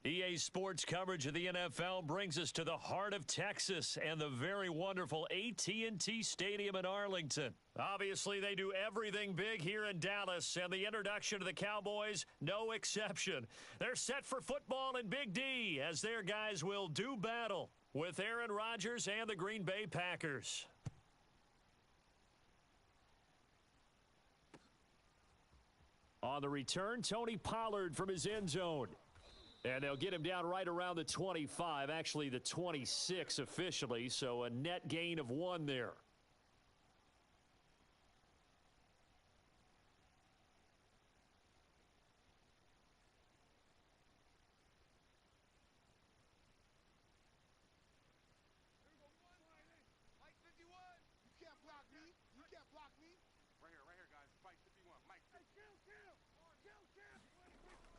EA Sports coverage of the NFL brings us to the heart of Texas and the very wonderful AT&T Stadium in Arlington. Obviously, they do everything big here in Dallas, and the introduction of the Cowboys, no exception. They're set for football in Big D as their guys will do battle with Aaron Rodgers and the Green Bay Packers. On the return, Tony Pollard from his end zone. And they'll get him down right around the 25, actually the 26 officially, so a net gain of 1 there.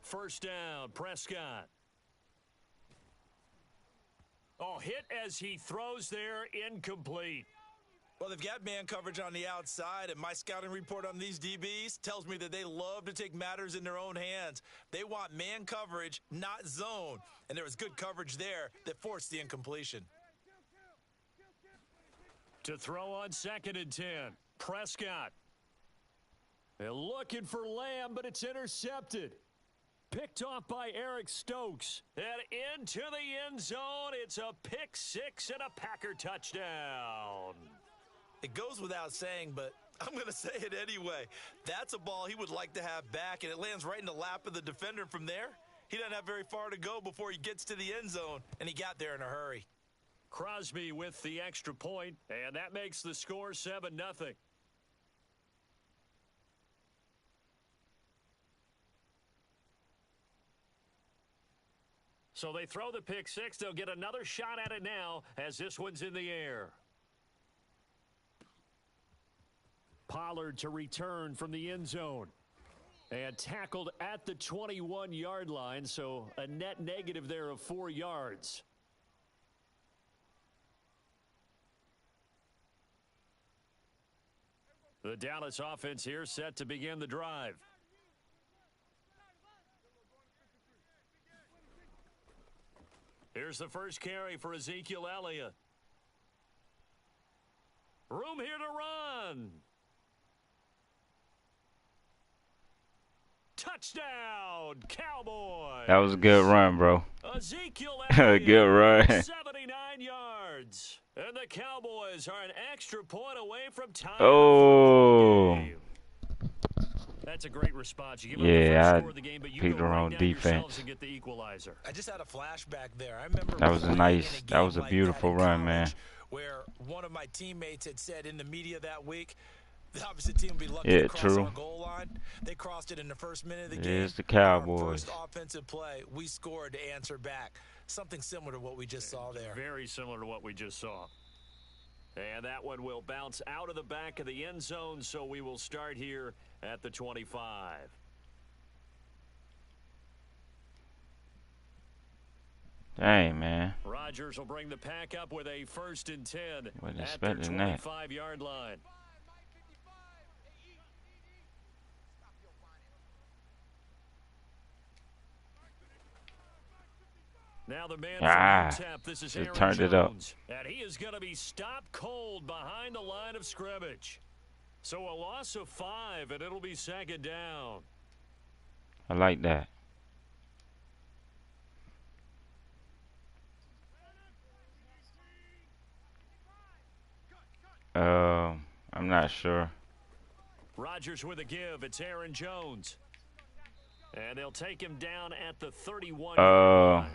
First down, Prescott. Oh, hit as he throws there, incomplete. Well, they've got man coverage on the outside, and my scouting report on these DBs tells me that they love to take matters in their own hands. They want man coverage, not zone. And there was good coverage there that forced the incompletion. To throw on 2nd and 10, Prescott. They're looking for Lamb, but it's intercepted. Picked off by Eric Stokes. And into the end zone. It's a pick 6 and a Packer touchdown. It goes without saying, but I'm going to say it anyway. That's a ball he would like to have back, and it lands right in the lap of the defender. From there, he doesn't have very far to go before he gets to the end zone, and he got there in a hurry. Crosby with the extra point, and that makes the score 7-0. So they throw the pick 6. They'll get another shot at it now as this one's in the air. Pollard to return from the end zone. And tackled at the 21-yard line, so a net negative there of 4 yards. The Dallas offense here set to begin the drive. Here's the first carry for Ezekiel Elliott. Room here to run. Touchdown, Cowboys. That was a good run, bro. Ezekiel Elliott, good run. 79 yards. And the Cowboys are an extra point away from tying Oh. the game. That's a great response. You give Yeah, up the first score of the game, but you picked go the right wrong down defense. yourselves and get the equalizer. I just had a flashback there. I remember That was a nice, that was a beautiful run, man. Where one of my teammates had said in the media that week, the opposite team would be lucky Yeah, to cross true. our goal line. They crossed it in the first minute of the It game. is the Cowboys. Our first offensive play, we scored to answer back. Something similar to what we just saw there. Very similar to what we just saw. And that one will bounce out of the back of the end zone, so we will start here at the 25. Dang, man. Rodgers will bring the pack up with a 1st and 10 Wasn't at their expecting that. 25-yard line. Now the man from UTEP, this is Aaron turned it up. Jones. And he is going to be stopped cold behind the line of scrimmage. So a loss of 5, and it'll be 2nd down. I like that. I'm not sure. Rodgers with a give. It's Aaron Jones. And they'll take him down at the 31-yard line.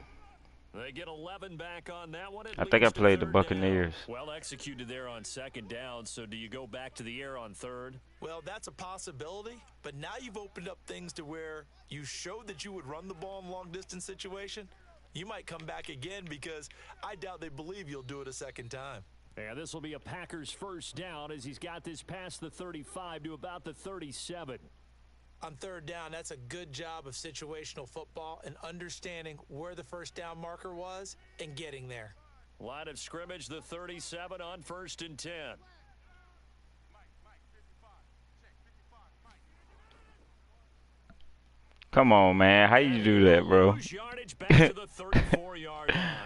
They get 11 back on that one. I think I played the Buccaneers. Down. Well executed there on 2nd down, so do you go back to the air on 3rd? Well, that's a possibility, but now you've opened up things to where you showed that you would run the ball in long-distance situation. You might come back again because I doubt they believe you'll do it a 2nd time. And this will be a Packers 1st down as he's got this past the 35 to about the 37. On 3rd down, that's a good job of situational football and understanding where the 1st down marker was and getting there. Line of scrimmage, the 37 on 1st and 10. Come on, man. How you do that, bro? Lose yardage back to the 34-yard line.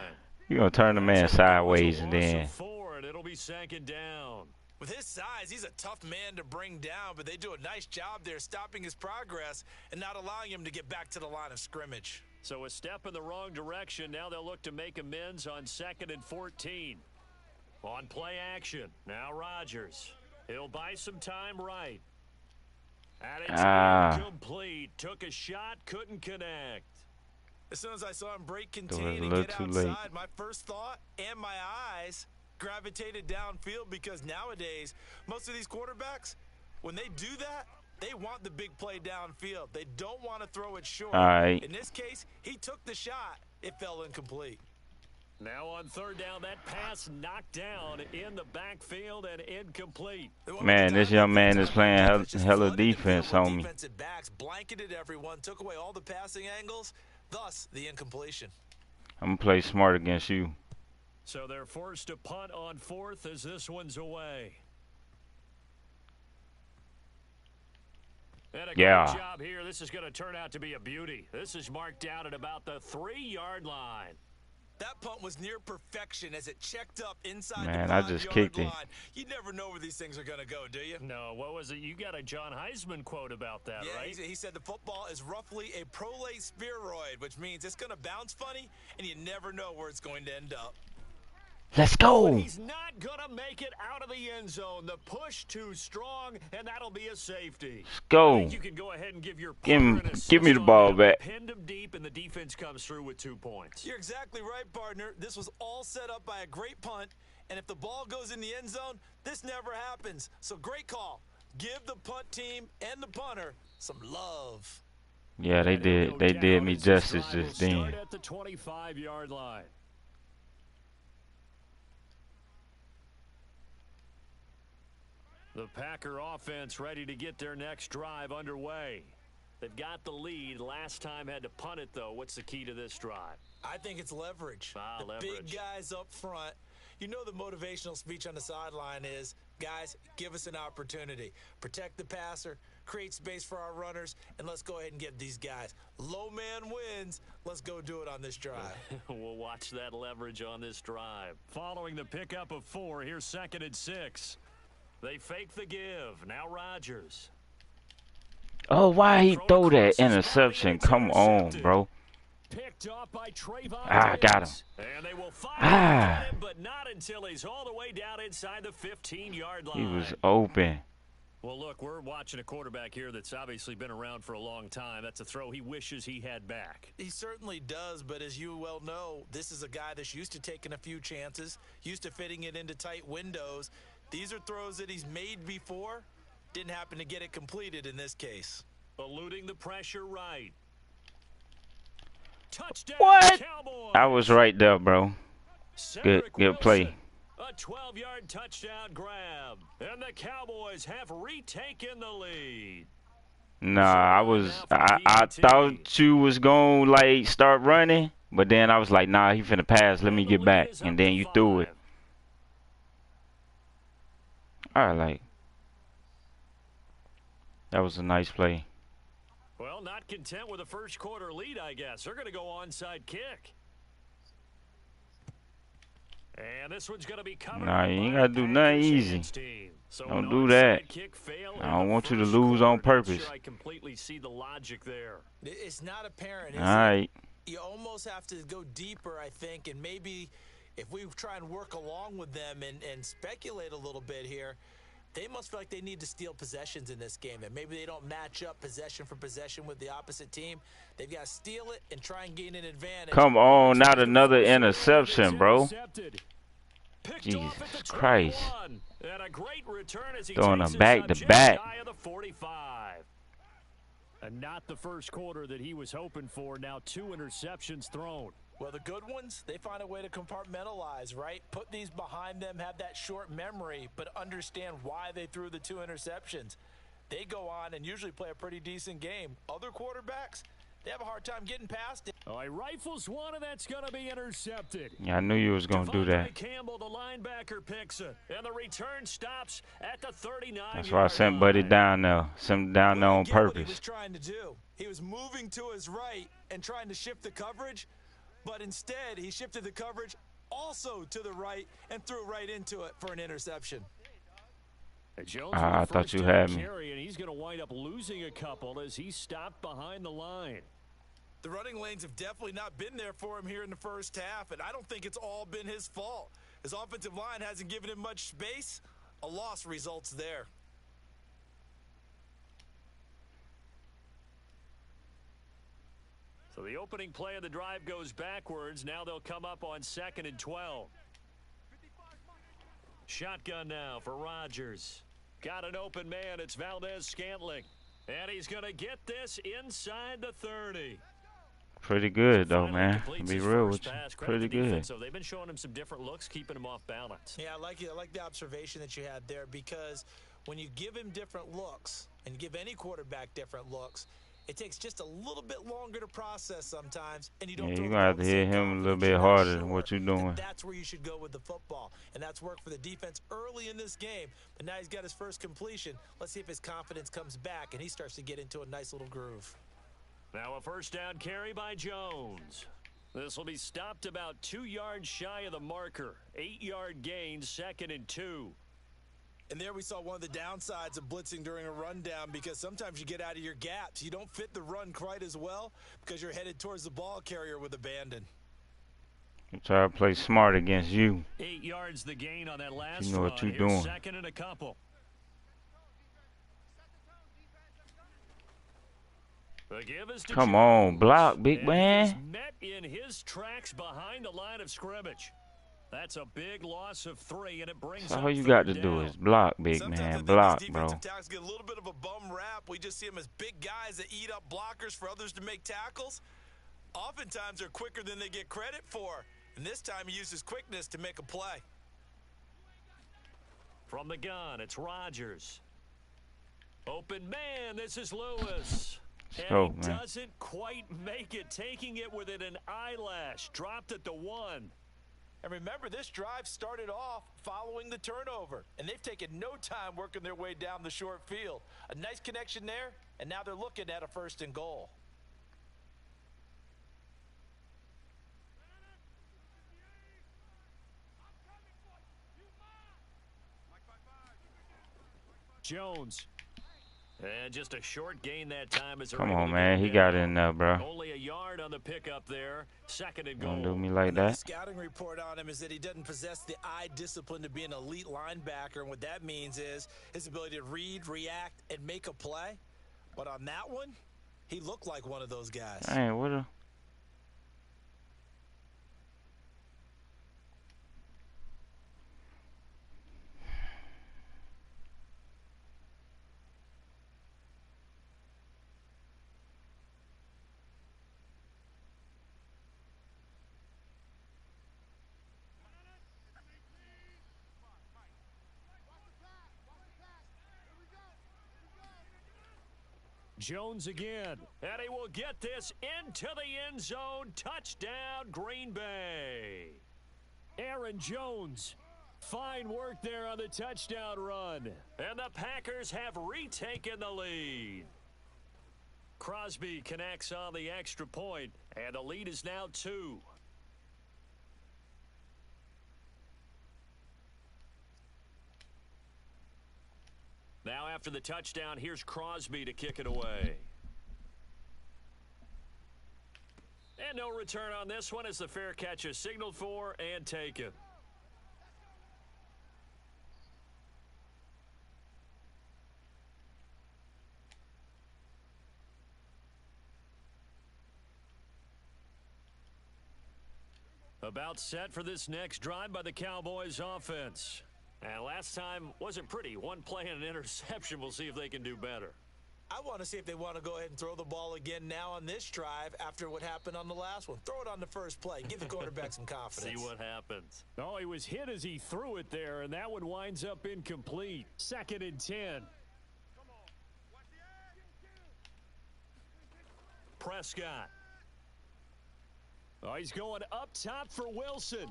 You gonna turn the man sideways and then. And it'll be second down. With his size, he's a tough man to bring down, but they do a nice job there stopping his progress and not allowing him to get back to the line of scrimmage. So a step in the wrong direction. Now they'll look to make amends on 2nd and 14. On play action. Now Rodgers. He'll buy some time right. And it's incomplete. Took a shot, couldn't connect. As soon as I saw him break contain and get outside, my first thought and my eyes gravitated downfield, because nowadays, most of these quarterbacks, when they do that, they want the big play downfield. They don't want to throw it short. All right. In this case, he took the shot. It fell incomplete. Now on 3rd down, that pass knocked down in the backfield and incomplete. Man, this young man is playing hella defense on me. Defensive backs blanketed everyone, took away all the passing angles, thus the incompletion. I'm gonna play smart against you. So they're forced to punt on 4th as this one's away. And a great job here. This is going to turn out to be a beauty. This is marked down at about the 3-yard line. That punt was near perfection as it checked up inside the 5-yard line. I just kicked it. You never know where these things are going to go, do you? No. What was it? You got a John Heisman quote about that, right? He said the football is roughly a prolate spheroid, which means it's going to bounce funny, and you never know where it's going to end up. Let's go. He's not going to make it out of the end zone. The push too strong, and that'll be a safety. Let's go. You can go ahead and give your give me the ball back. Pinned him deep, and the defense comes through with 2 points. You're exactly right, partner. This was all set up by a great punt, and if the ball goes in the end zone, this never happens. So great call. Give the punt team and the punter some love. Yeah, they did. They did me justice just then. Start at the 25-yard line. The Packer offense ready to get their next drive underway. They've got the lead. Last time had to punt it, though. What's the key to this drive? I think it's leverage. Leverage. Big guys up front. You know the motivational speech on the sideline is, guys, give us an opportunity. Protect the passer, create space for our runners, and let's go ahead and get these guys. Low man wins. Let's go do it on this drive. We'll watch that leverage on this drive. Following the pickup of 4, here's 2nd and 6. They fake the give. Now Rodgers. Oh, why he throw that interception? Come on, bro. Picked off by Trayvon. Got him. And they will fire him, but not until he's all the way down inside the 15-yard line. He was open. Well, look, we're watching a quarterback here that's obviously been around for a long time. That's a throw he wishes he had back. He certainly does, but as you well know, this is a guy that's used to taking a few chances, used to fitting it into tight windows. These are throws that he's made before. Didn't happen to get it completed in this case. Eluding the pressure right. Touchdown, what? Cowboys. I was right there, bro. Good play. A 12-yard touchdown grab. And the Cowboys have retaken the lead. Nah, I thought you was going to, like, start running. But then I was like, nah, he finna pass. Let me get back. And then you threw it. That was a nice play. Well, not content with a first quarter lead, I guess. They're going to go onside kick. And this one's going to be covered. Nah, you ain't got to do nothing easy. So don't do that. I don't want you to lose on purpose. I completely see the logic there. It's not apparent. All right. You almost have to go deeper, I think, and maybe if we try and work along with them and speculate a little bit here, they must feel like they need to steal possessions in this game, and maybe they don't match up possession for possession with the opposite team. They've got to steal it and try and gain an advantage. Come on, not another interception, bro. Jesus Christ. And a great return as he throwing them back to back. And not the first quarter that he was hoping for. Now 2 interceptions thrown. Well, the good ones, they find a way to compartmentalize, right? Put these behind them, have that short memory, but understand why they threw the 2 interceptions. They go on and usually play a pretty decent game. Other quarterbacks, They have a hard time getting past it. Oh, he rifles one, and that's going to be intercepted. Yeah, I knew you was going to do that. Campbell, the linebacker, picks it. And the return stops at the 39. That's why I sent Buddy down there. Sent him down there on purpose. What he was trying to do. He was moving to his right and trying to shift the coverage, but instead he shifted the coverage also to the right and threw right into it for an interception. I thought you had me. And he's going to wind up losing a couple as he stopped behind the line. The running lanes have definitely not been there for him here in the first half, and I don't think it's all been his fault. His offensive line hasn't given him much space. A loss results there. So the opening play of the drive goes backwards. Now they'll come up on 2nd and 12. Shotgun now for Rodgers. Got an open man. It's Valdez-Scantling. And he's going to get this inside the 30. Pretty good, though, man. To be real with you. Pretty good. So they've been showing him some different looks, keeping him off balance. Yeah, I like the observation that you had there, because when you give him different looks and you give any quarterback different looks, it takes just a little bit longer to process sometimes, and you don't. Yeah, you're gonna have to hit him a little bit harder than what you're doing. That's where you should go with the football, and that's worked for the defense early in this game. But now he's got his first completion. Let's see if his confidence comes back and he starts to get into a nice little groove. Now a first down carry by Jones. This will be stopped about 2 yards shy of the marker. 8-yard gain, 2nd and 2. And there we saw one of the downsides of blitzing during a rundown, because sometimes you get out of your gaps. You don't fit the run quite as well because you're headed towards the ball carrier with abandon. I'm trying to play smart against you. 8 yards the gain on that last You know what you're doing. 2nd and a couple. The give is to Come Jones. on, block, big man. He's met in his tracks behind the line of scrimmage. That's a big loss of 3, and it brings So all you got to do is block, big man. Block, bro. Tackles get a little bit of a bum rap. We just see them as big guys that eat up blockers for others to make tackles. Oftentimes they're quicker than they get credit for, and this time he uses quickness to make a play. From the gun, it's Rodgers. Open man, this is Lewis. And he doesn't quite make it, taking it within an eyelash. Dropped at the 1. And remember, this drive started off following the turnover, and they've taken no time working their way down the short field. A nice connection there, and now they're looking at a 1st and goal. Jones. And just a short gain that time. Come on, man. He got in there, bro. Only a yard on the pickup there. 2nd and goal. Don't do me like that. The scouting report on him is that he doesn't possess the eye discipline to be an elite linebacker. And what that means is his ability to read, react, and make a play. But on that one, he looked like one of those guys. Hey, what a... Jones again, and he will get this into the end zone. Touchdown, Green Bay. Aaron Jones, fine work there on the touchdown run. And the Packers have retaken the lead. Crosby connects on the extra point, and the lead is now 2. Now after the touchdown, here's Crosby to kick it away. And no return on this one as the fair catch is signaled for and taken. About set for this next drive by the Cowboys offense. And last time wasn't pretty. One play and an interception. We'll see if they can do better. I want to see if they want to go ahead and throw the ball again now on this drive after what happened on the last one. Throw it on the first play. Give the quarterback some confidence. See what happens. Oh, he was hit as he threw it there, and that one winds up incomplete. 2nd and 10. Prescott. Oh, he's going up top for Wilson.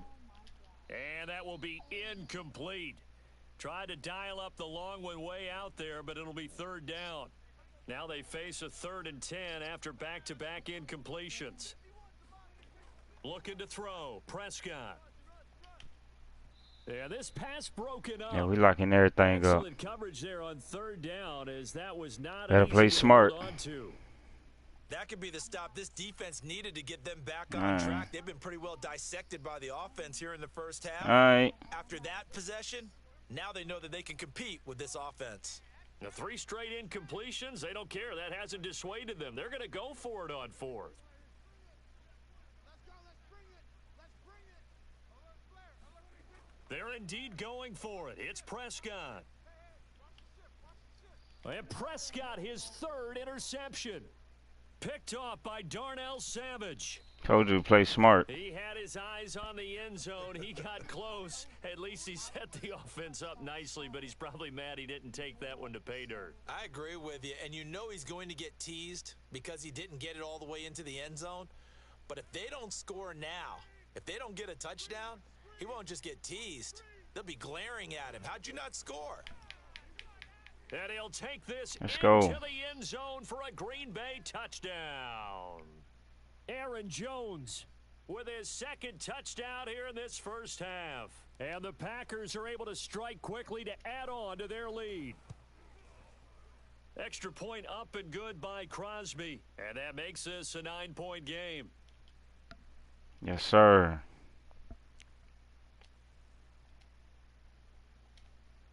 And that will be incomplete. Tried to dial up the long one way out there, but it'll be third down. Now they face a 3rd and 10 after back-to-back incompletions. Looking to throw. Prescott. Yeah, this pass broken up. Yeah, we locking everything up. Excellent coverage there on 3rd down, as that was not Better play smart. That could be the stop this defense needed to get them back on track. They've been pretty well dissected by the offense here in the first half. All right. After that possession, now they know that they can compete with this offense. The 3 straight incompletions, they don't care. That hasn't dissuaded them. They're going to go for it on 4th. They're indeed going for it. It's Prescott. And Prescott, his 3rd interception. Picked off by Darnell Savage. Told you to play smart. He had his eyes on the end zone. He got close. At least he set the offense up nicely, but he's probably mad he didn't take that one to pay dirt. I agree with you, and you know he's going to get teased because he didn't get it all the way into the end zone. But if they don't score now, if they don't get a touchdown, he won't just get teased. They'll be glaring at him. How'd you not score? And he'll take this Let's into go. the end zone for a Green Bay touchdown. Aaron Jones with his 2nd touchdown here in this first half. And the Packers are able to strike quickly to add on to their lead. Extra point up and good by Crosby. And that makes this a 9-point game. Yes, sir.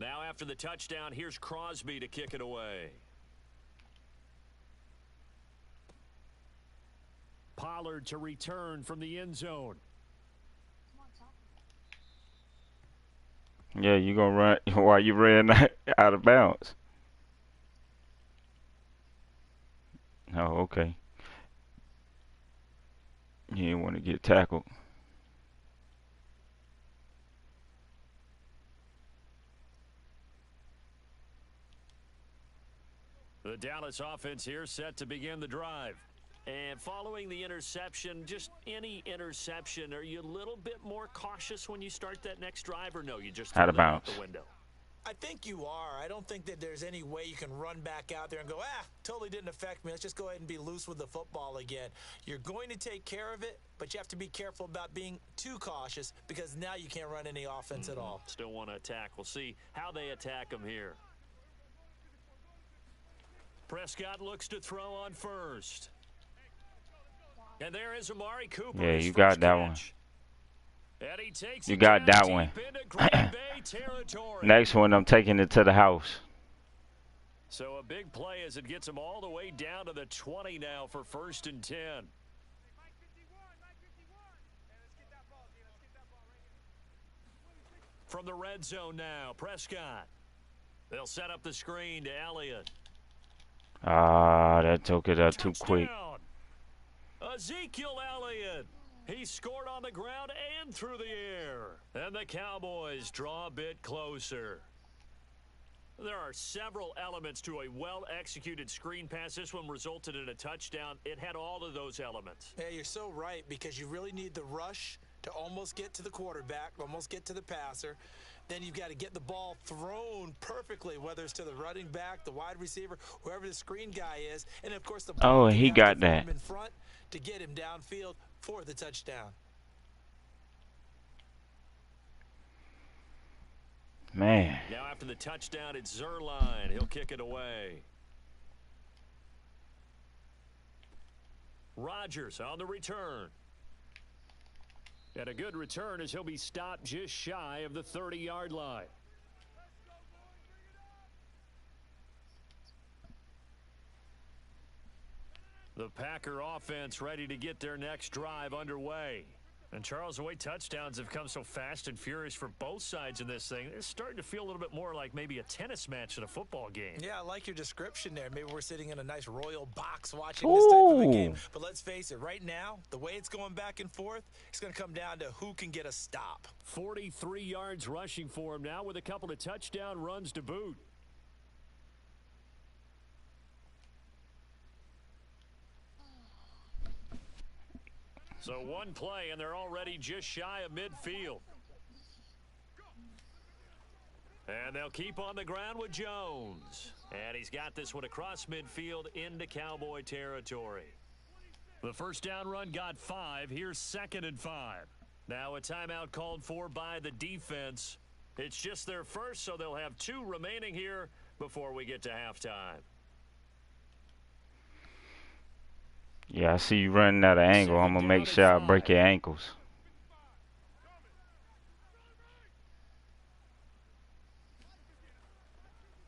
Now after the touchdown, here's Crosby to kick it away. Pollard to return from the end zone. Yeah, you gonna run while you ran out of bounds. Oh, okay. You didn't want to get tackled. The Dallas offense here set to begin the drive. And following the interception, just any interception, are you a little bit more cautious when you start that next drive, or no, you just throw Out of that out bounds. the window? I think you are. I don't think that there's any way you can run back out there and go, totally didn't affect me. Let's just go ahead and be loose with the football again. You're going to take care of it, but you have to be careful about being too cautious because now you can't run any offense at all. Still want to attack. We'll see how they attack them here. Prescott looks to throw on first. And there is Amari Cooper. Yeah, his you got first that one. catch. And he takes You it got down that deep one. into Green Bay territory. Next one, I'm taking it to the house. So a big play as it gets him all the way down to the 20 now for 1st and 10. From the red zone now, Prescott. They'll set up the screen to Elliott. Ah, that took it up too quick. Touchdown. Ezekiel Elliott. He scored on the ground and through the air. And the Cowboys draw a bit closer. There are several elements to a well-executed screen pass. This one resulted in a touchdown. It had all of those elements. Yeah, you're so right because you really need the rush to almost get to the quarterback, almost get to the passer. Then you've got to get the ball thrown perfectly, whether it's to the running back, the wide receiver, whoever the screen guy is. And, of course, the Oh, he you have got to throw that. him in front to get him downfield for the touchdown. Man. Now after the touchdown, it's Zerline. He'll kick it away. Rodgers on the return. And a good return as he'll be stopped just shy of the 30-yard line. The Packer offense ready to get their next drive underway. And, Charles, the way touchdowns have come so fast and furious for both sides in this thing, it's starting to feel a little bit more like maybe a tennis match than a football game. Yeah, I like your description there. Maybe we're sitting in a nice royal box watching this type of a game. But let's face it, right now, the way it's going back and forth, it's going to come down to who can get a stop. 43 yards rushing for him now with a couple of touchdown runs to boot. So one play, and they're already just shy of midfield. And they'll keep on the ground with Jones. And he's got this one across midfield into Cowboy territory. The first down run got 5. Here's 2nd and 5. Now a timeout called for by the defense. It's just their first, so they'll have 2 remaining here before we get to halftime. Yeah, I see you running at an angle. I'm going to make sure I break your ankles.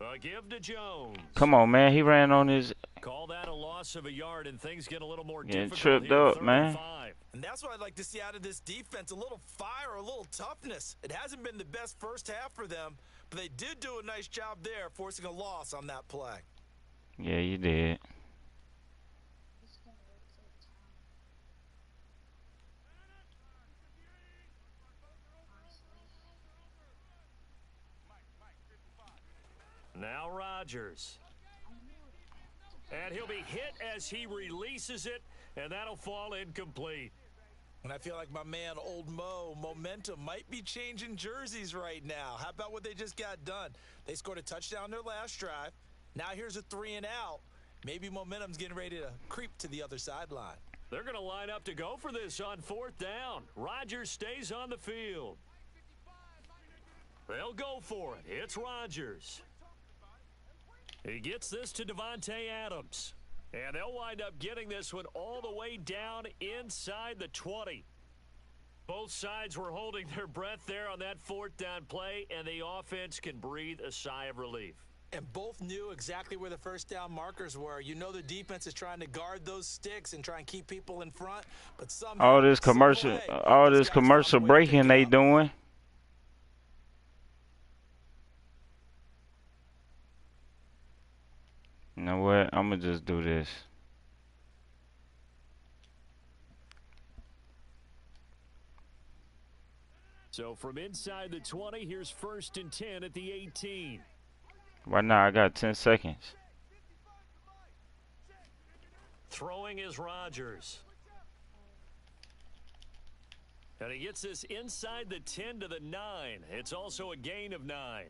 A give to Jones. Come on, man. He ran on his... Call that a loss of a yard, and things get a little more Getting difficult tripped here, up, man. And that's what I'd like to see out of this defense, a little fire, a little toughness. It hasn't been the best first half for them, but they did do a nice job there, forcing a loss on that play. Yeah, you did. Now Rodgers. And he'll be hit as he releases it, and that'll fall incomplete. And I feel like my man, Old Mo, momentum might be changing jerseys right now. How about what they just got done? They scored a touchdown their last drive. Now here's a 3 and out. Maybe momentum's getting ready to creep to the other sideline. They're going to line up to go for this on 4th down. Rodgers stays on the field. They'll go for it. It's Rodgers. He gets this to Devontae Adams. And they'll wind up getting this one all the way down inside the 20. Both sides were holding their breath there on that 4th down play, and the offense can breathe a sigh of relief. And both knew exactly where the first down markers were. You know the defense is trying to guard those sticks and try and keep people in front. But somehow, all this commercial breaking they doing. You know what? I'm going to just do this. So from inside the 20, here's 1st and 10 at the 18. Right now, I got 10 seconds. Throwing is Rodgers. And he gets this inside the 10 to the 9. It's also a gain of 9.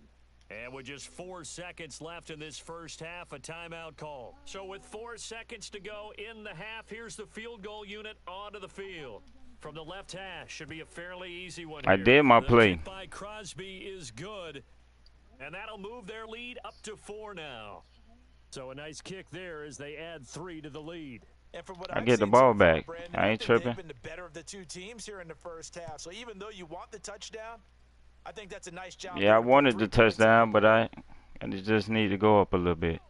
And with just 4 seconds left in this first half, a timeout call. So with 4 seconds to go in the half, here's the field goal unit onto the field. From the left hash, should be a fairly easy one here. I did my play. The kick by Crosby is good. And that'll move their lead up to 4 now. So a nice kick there as they add 3 to the lead. And from what I I've get the seen ball so far, back. Brandon, I ain't think tripping. They've been the better of the 2 teams here in the first half. So even though you want the touchdown, I think that's a nice job. Yeah, I wanted the touchdown, but I just need to go up a little bit.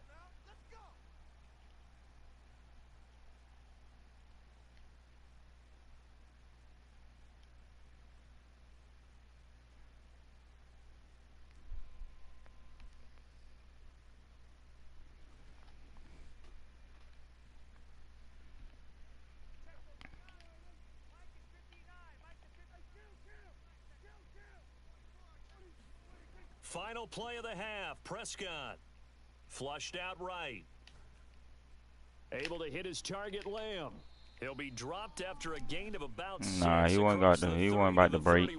Final play of the half. Prescott flushed out right. Able to hit his target, Lamb. He'll be dropped after a gain of about 6. Nah, he wasn't about to break.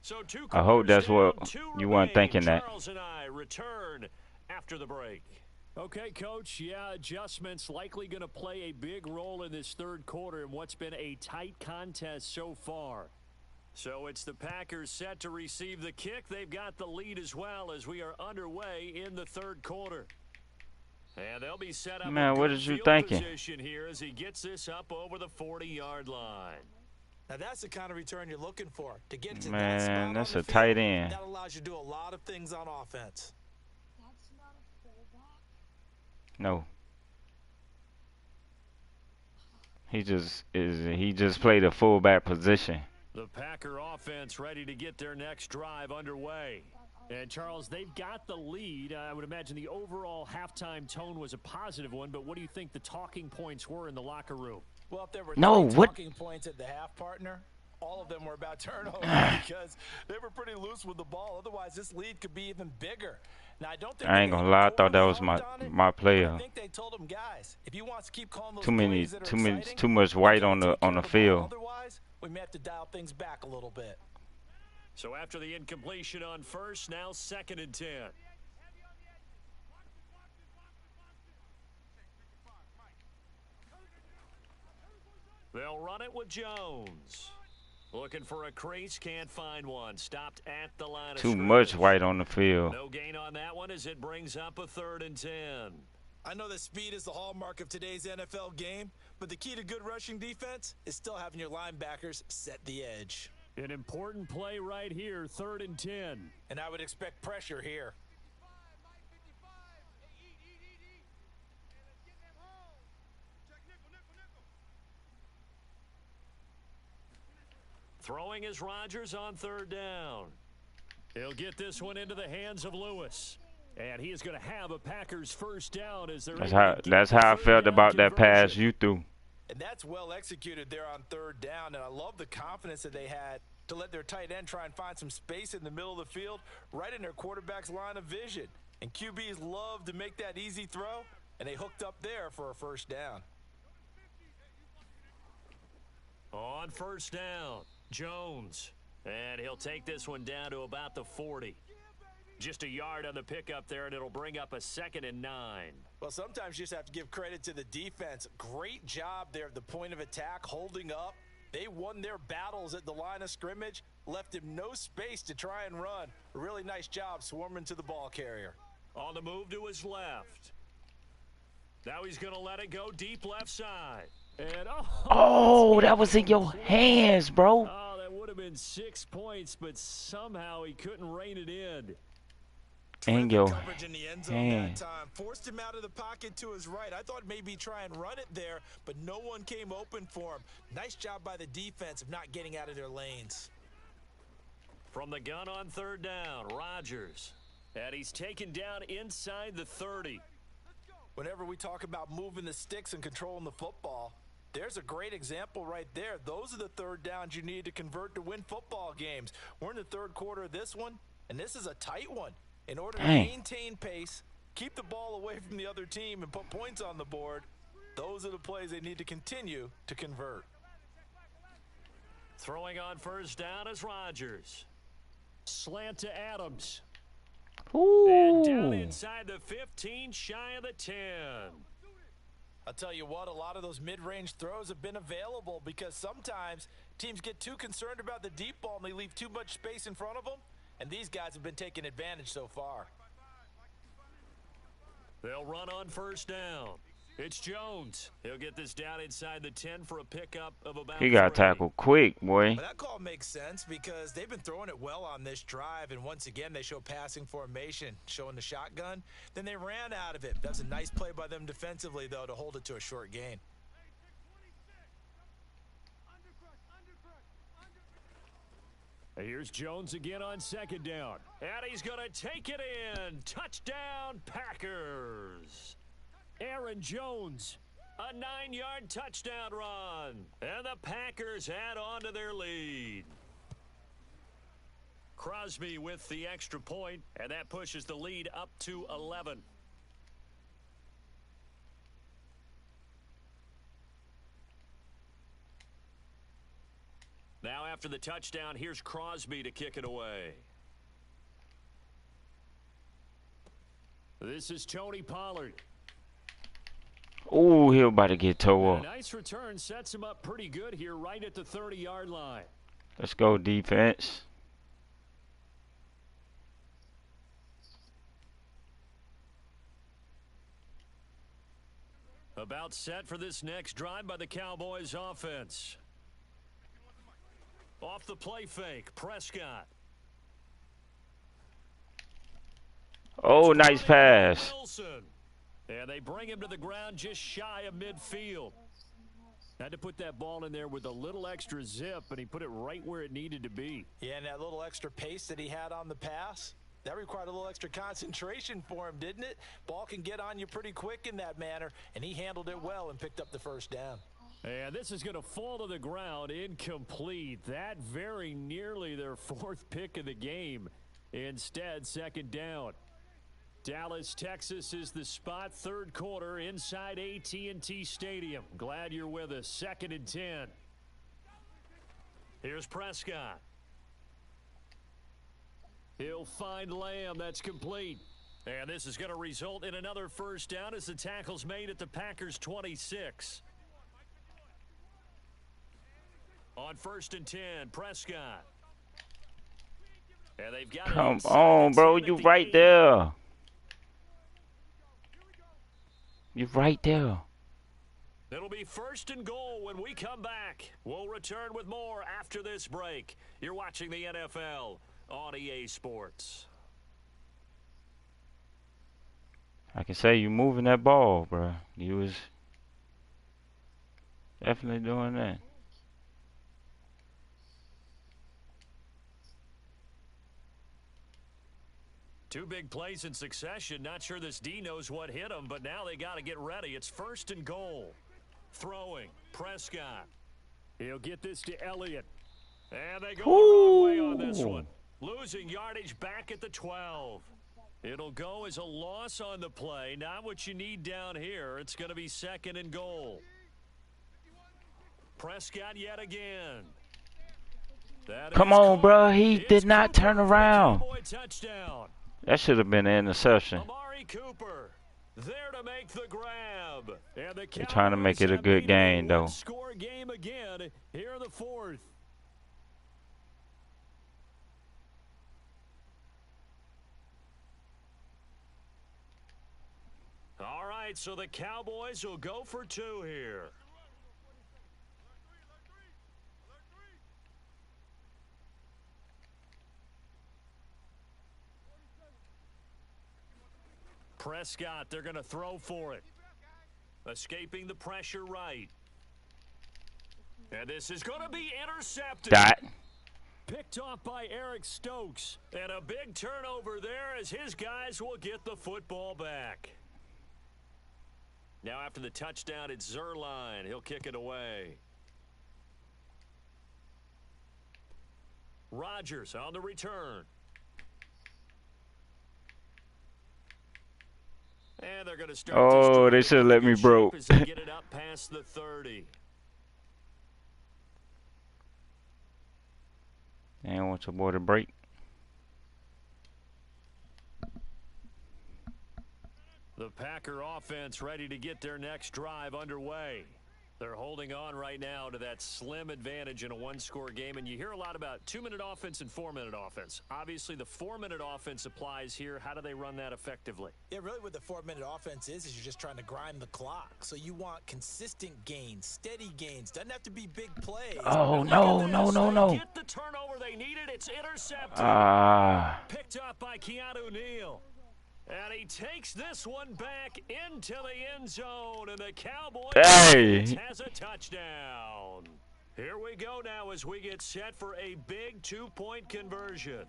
So I hope that's what you weren't thinking that. Charles and I return after the break. Okay, Coach, yeah, adjustments likely going to play a big role in this third quarter in what's been a tight contest so far. So it's the Packers set to receive the kick. They've got the lead as well as we are underway in the third quarter. And they'll be set up. Man, what did you thinking? Position here as he gets this up over the 40-yard line. Now that's the kind of return you're looking for. To get to Man, that spot that's on a the tight field, end. That allows you to do a lot of things on offense. That's not a fullback. No. He just played a fullback position. The Packer offense ready to get their next drive underway. And, Charles, they've got the lead. I would imagine the overall halftime tone was a positive one, but what do you think the talking points were in the locker room? Well, if there were talking points at the half, partner, all of them were about turnovers because they were pretty loose with the ball. Otherwise, this lead could be even bigger. Now, I don't think I that ain't they gonna lie, I thought that was overreact on it, my but I player. think they told him, guys, if he wants to keep calling those Too many, plays that are exciting, too much we white gotta on the take care of ball. field. Otherwise, we may have to dial things back a little bit. So after the incompletion on first, now 2nd and 10. They'll run it with Jones. Looking for a crease, can't find one. Stopped at the line of Too scrimmage. much white on the field. No gain on that one as it brings up a 3rd and 10. I know that speed is the hallmark of today's NFL game, but the key to good rushing defense is still having your linebackers set the edge. An important play right here, 3rd and 10. And I would expect pressure here. Throwing is Rodgers on 3rd down. He'll get this one into the hands of Lewis. And he is going to have a Packers first down as they're That's how I felt about that pass you threw. And that's well executed there on 3rd down. And I love the confidence that they had to let their tight end try and find some space in the middle of the field, right in their quarterback's line of vision. And QBs love to make that easy throw, and they hooked up there for a first down. On 1st down, Jones. And he'll take this one down to about the 40. Just a yard on the pickup there, and it'll bring up a 2nd and 9. Well, sometimes you just have to give credit to the defense. Great job there at the point of attack, holding up. They won their battles at the line of scrimmage, left him no space to try and run. A really nice job swarming to the ball carrier. On the move to his left. Now he's going to let it go deep left side. And oh, that was in your hands, bro. Oh, that would have been 6 points, but somehow he couldn't rein it in. In your Coverage in the end zone that time. Forced him out of the pocket to his right. I thought maybe try and run it there, but no one came open for him. Nice job by the defense of not getting out of their lanes. From the gun on 3rd down, Rodgers. And he's taken down inside the 30. Whenever we talk about moving the sticks and controlling the football, there's a great example right there. Those are the 3rd downs you need to convert to win football games. We're in the 3rd quarter of this one, and this is a tight one. In order to maintain pace, keep the ball away from the other team, and put points on the board, those are the plays they need to continue to convert. Throwing on 1st down is Rodgers. Slant to Adams. Ooh. And down inside the 15, shy of the 10. I'll tell you what, a lot of those mid-range throws have been available because sometimes teams get too concerned about the deep ball and they leave too much space in front of them. And these guys have been taking advantage so far. They'll run on 1st down. It's Jones. He'll get this down inside the 10 for a pickup of about 3. He got tackled quick, boy. Well, that call makes sense because they've been throwing it well on this drive. And once again, they show passing formation, showing the shotgun. Then they ran out of it. That's a nice play by them defensively, though, to hold it to a short gain. Here's Jones again on 2nd down. And he's going to take it in. Touchdown, Packers. Aaron Jones, a 9-yard touchdown run. And the Packers add on to their lead. Crosby with the extra point, and that pushes the lead up to 11. Now after the touchdown, here's Crosby to kick it away. This is Tony Pollard. Oh, he about to get towed A up. nice return sets him up pretty good here right at the 30-yard line. Let's go, defense. About set for this next drive by the Cowboys offense. Off the play fake, Prescott. Oh, nice pass. Wilson. And they bring him to the ground just shy of midfield. Had to put that ball in there with a little extra zip, and he put it right where it needed to be. Yeah, and that little extra pace that he had on the pass, that required a little extra concentration for him, didn't it? Ball can get on you pretty quick in that manner, and he handled it well and picked up the first down. And this is going to fall to the ground incomplete. That very nearly their 4th pick of the game. Instead, 2nd down. Dallas, Texas is the spot. Third quarter inside AT&T Stadium. Glad you're with us. 2nd and 10. Here's Prescott. He'll find Lamb. That's complete. And this is going to result in another first down as the tackle's made at the Packers' 26. On 1st and 10, Prescott. And they've got Come on, bro. You right there. You right there. It'll be 1st and goal when we come back. We'll return with more after this break. You're watching the NFL on EA Sports. I can say you moving that ball, bro. You was definitely doing that. Two big plays in succession. Not sure this D knows what hit him, but now they got to get ready. It's 1st and goal. Throwing. Prescott. He'll get this to Elliott. And they go the wrong way on this one. Losing yardage back at the 12. It'll go as a loss on the play. Not what you need down here. It's going to be 2nd and goal. Prescott yet again. Come on, bro. He did not turn around. Touchdown. That should have been an interception. Amari Cooper there to make the grab. And the They're trying to make it a good game, though. Score game again here in the 4th. All right, so the Cowboys will go for 2 here. Prescott, they're going to throw for it. Escaping the pressure right. And this is going to be intercepted. Picked off by Eric Stokes. And a big turnover there as his guys will get the football back. Now after the touchdown, it's Zerline. He'll kick it away. Rodgers on the return. And they're going to start. Oh, they should have let me broke. Get it up past the 30. And want your boy to break. The Packer offense ready to get their next drive underway. They're holding on right now to that slim advantage in a one-score game, and you hear a lot about 2-minute offense and 4-minute offense. Obviously, the 4-minute offense applies here. How do they run that effectively? Yeah, really what the 4-minute offense is you're just trying to grind the clock. So you want consistent gains, steady gains. Doesn't have to be big plays. Oh, no. Get the turnover they needed. It's intercepted. Picked up by Keanu Neal. And he takes this one back into the end zone, and the Cowboys has a touchdown. Here we go now as we get set for a big 2-point conversion.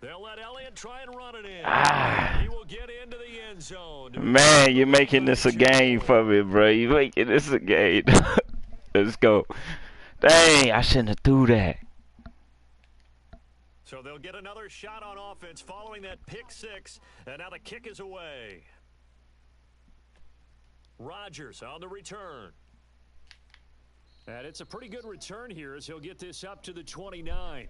They'll let Elliott try and run it in. He will get into the end zone. Man, you're making this a game for me, bro. You're making this a game. Let's go. Dang, I shouldn't have threw that. So they'll get another shot on offense following that pick 6, and now the kick is away. Rodgers on the return. And it's a pretty good return here as he'll get this up to the 29.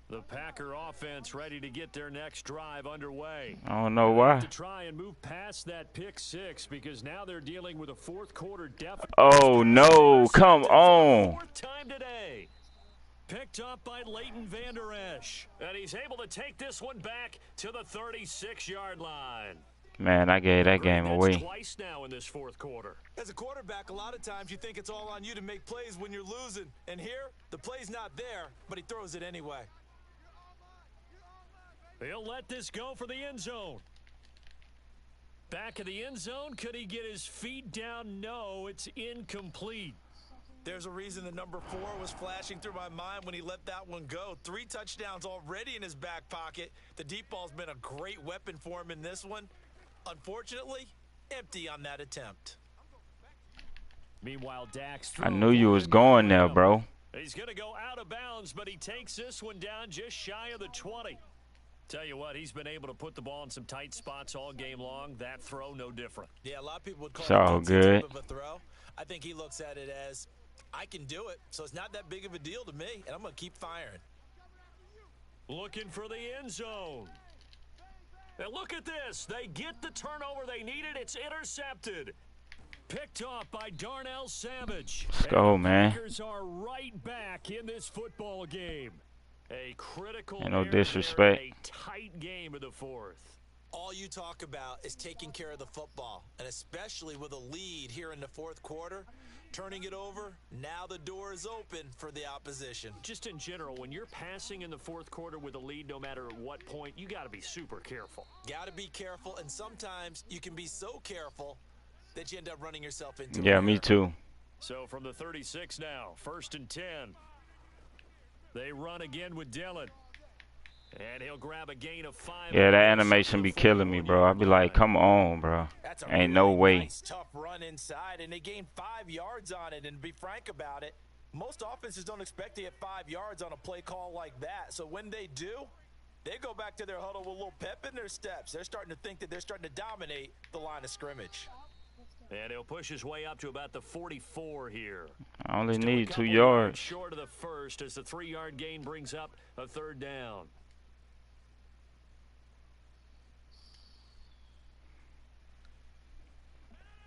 The Packer offense ready to get their next drive underway. I don't know why. To try and move past that pick 6 because now they're dealing with a fourth-quarter deficit. Oh, no. Come on. Fourth time today. Picked up by Leighton Vander Esch. And he's able to take this one back to the 36-yard line. Man, I gave that game away. Twice now in this fourth quarter. As a quarterback, a lot of times you think it's all on you to make plays when you're losing. And here, the play's not there, but he throws it anyway. He'll let this go for the end zone. Back of the end zone. Could he get his feet down? No, it's incomplete. There's a reason the number 4 was flashing through my mind when he let that one go. 3 touchdowns already in his back pocket. The deep ball's been a great weapon for him in this one. Unfortunately, empty on that attempt. Meanwhile, Dak's I throw knew you was going there, bro. He's going to go out of bounds, but he takes this one down just shy of the 20. Tell you what, he's been able to put the ball in some tight spots all game long. That throw, no different. Yeah, a lot of people would call It's all it good. type of a throw. I think he looks at it as, I can do it, so it's not that big of a deal to me, and I'm going to keep firing. Looking for the end zone. And look at this. They get the turnover they needed. It's intercepted. Picked off by Darnell Savage. Let's go, man. The Packers are right back in this football game. A critical Ain't no error disrespect. there, a tight game of the fourth. All you talk about is taking care of the football, and especially with a lead here in the fourth quarter, turning it over, now the door is open for the opposition. Just in general, when you're passing in the fourth quarter with a lead, no matter at what point, you got to be super careful. Got to be careful, and sometimes you can be so careful that you end up running yourself into Yeah, an me error. too. So from the 36 now, 1st and 10. They run again with Dillon. And he'll grab a gain of 5. Yeah, that animation be killing me, bro. I be like, come on, bro. That's a Ain't no really way. nice, tough run inside, and they gained 5 yards on it. And to be frank about it, most offenses don't expect to get 5 yards on a play call like that. So when they do, they go back to their huddle with a little pep in their steps. They're starting to think that they're starting to dominate the line of scrimmage. And he'll push his way up to about the 44 here. I only Still a need 2 couple yards. short of the first as the 3-yard gain brings up a 3rd down.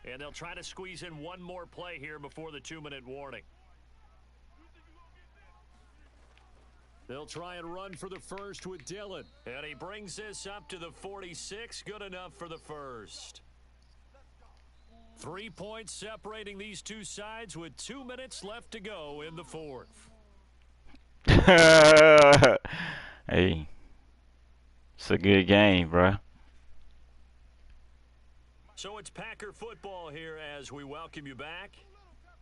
And they'll try to squeeze in one more play here before the 2-minute warning. They'll try and run for the first with Dillon. And he brings this up to the 46. Good enough for the first. 3 points separating these two sides with 2 minutes left to go in the fourth. Hey, it's a good game, bro. So it's Packer football here as we welcome you back.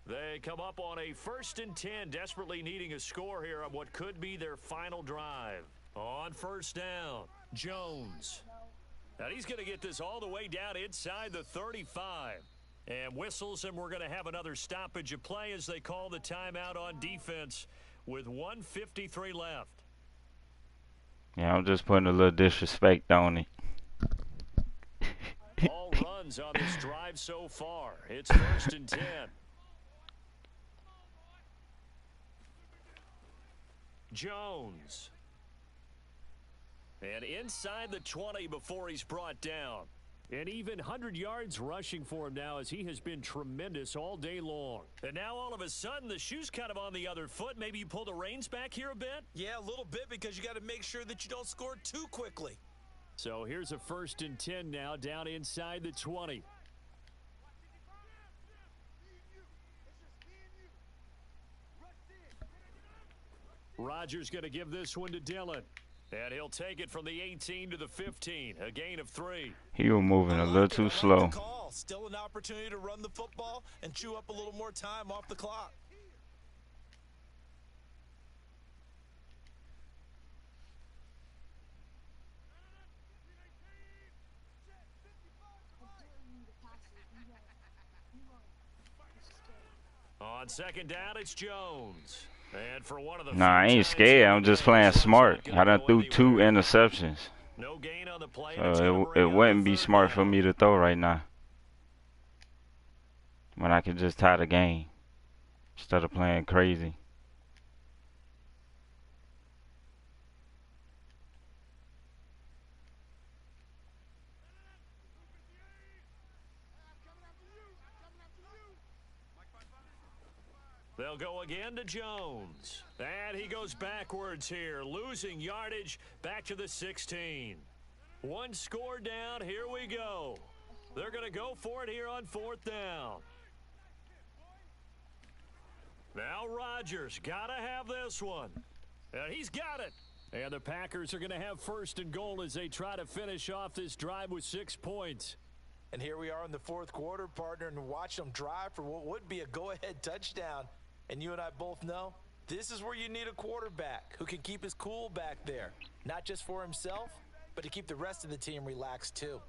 They come up on a 1st and 10, desperately needing a score here on what could be their final drive. On 1st down, Jones. Now he's going to get this all the way down inside the 35. And whistles, and we're going to have another stoppage of play as they call the timeout on defense with 1:53 left. Yeah, I'm just putting a little disrespect on it. All runs on this drive so far. It's 1st and 10. Jones. And inside the 20 before he's brought down. And even 100 yards rushing for him now as he has been tremendous all day long. And now all of a sudden the shoe's kind of on the other foot. Maybe you pull the reins back here a bit? Yeah, a little bit because you got to make sure that you don't score too quickly. So here's a 1st and 10 now down inside the 20. Rodgers going to give this one to Dillon. And he'll take it from the 18 to the 15, a gain of 3. He was moving a little too slow. Still an opportunity to run the football and chew up a little more time off the clock. On 2nd down, it's Jones. And for one of the Nah, I ain't scared. I'm just playing smart. I done threw 2 interceptions. No gain on the play. So it wouldn't be smart for me to throw right now. When I can just tie the game instead of playing crazy. They'll go again to Jones. And he goes backwards here, losing yardage back to the 16. 1 score down. Here we go. They're going to go for it here on 4th down. Now Rodgers got to have this one. And he's got it. And the Packers are going to have 1st and goal as they try to finish off this drive with 6 points. And here we are in the fourth quarter, partner, and watch them drive for what would be a go-ahead touchdown. And you and I both know this is where you need a quarterback who can keep his cool back there, not just for himself, but to keep the rest of the team relaxed too.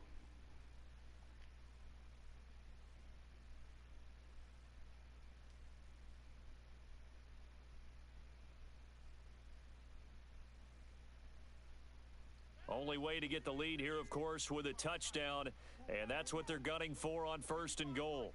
only way to get the lead here, of course, with a touchdown, and that's what they're gunning for on 1st and goal.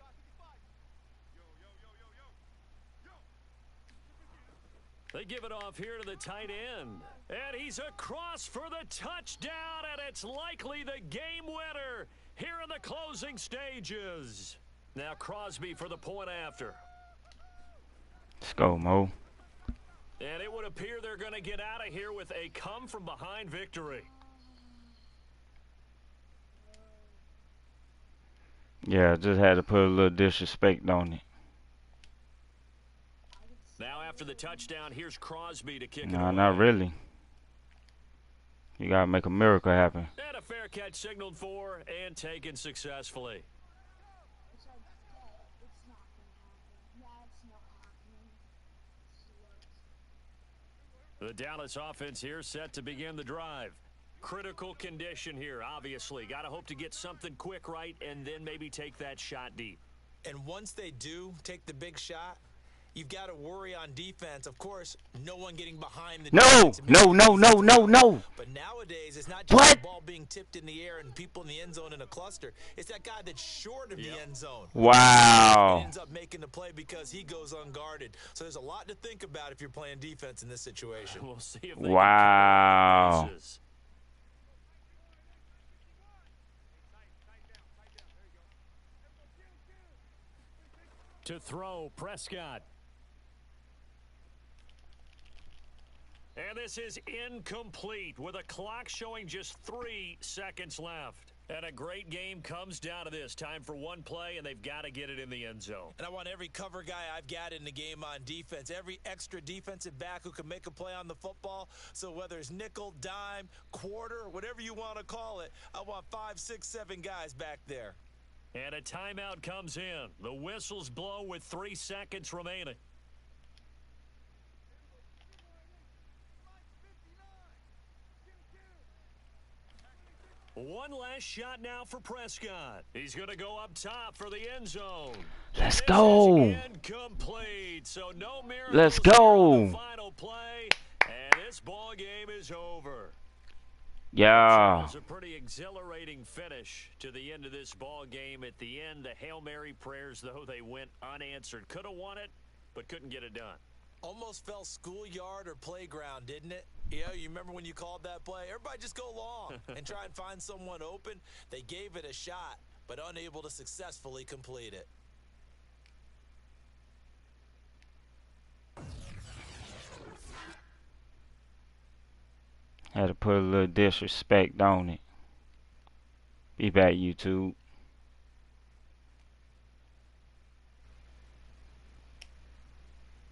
They give it off here to the tight end. And he's across for the touchdown, and it's likely the game winner here in the closing stages. Now Crosby for the point after. Let's go, Mo. And it would appear they're going to get out of here with a come-from-behind victory. Yeah, just had to put a little disrespect on it. Now after the touchdown, here's Crosby to kick it Nah, away. not really. You got to make a miracle happen. And a fair catch signaled for and taken successfully. It's like, yeah, it's not gonna happen. That's not happening. The Dallas offense here set to begin the drive. Critical condition here, obviously. Got to hope to get something quick right and then maybe take that shot deep. And once they do take the big shot, you've got to worry on defense. Of course, no one getting behind the defense. No. But nowadays, it's not just the ball being tipped in the air and people in the end zone in a cluster. It's that guy that's short of the end zone. Wow. He ends up making the play because he goes unguarded. So there's a lot to think about if you're playing defense in this situation. We'll see if they Wow. can cover the bases. To throw, Prescott. And this is incomplete with a clock showing just 3 seconds left. And a great game comes down to this. Time for one play, and they've got to get it in the end zone. And I want every cover guy I've got in the game on defense, every extra defensive back who can make a play on the football. So whether it's nickel, dime, quarter, whatever you want to call it, I want 5, 6, 7 guys back there. And a timeout comes in. The whistles blow with 3 seconds remaining. One last shot now for Prescott. He's going to go up top for the end zone. Let's go. Incomplete. So no miracles. Let's go. The final play, and this ball game is over. Yeah. It was a pretty exhilarating finish to the end of this ball game. At the end, the Hail Mary prayers, though, they went unanswered. Could have won it, but couldn't get it done. Almost fell schoolyard or playground, didn't it? Yeah, you remember when you called that play? Everybody just go long and try and find someone open. They gave it a shot, but unable to successfully complete it. Had to put a little disrespect on it. Be back, YouTube.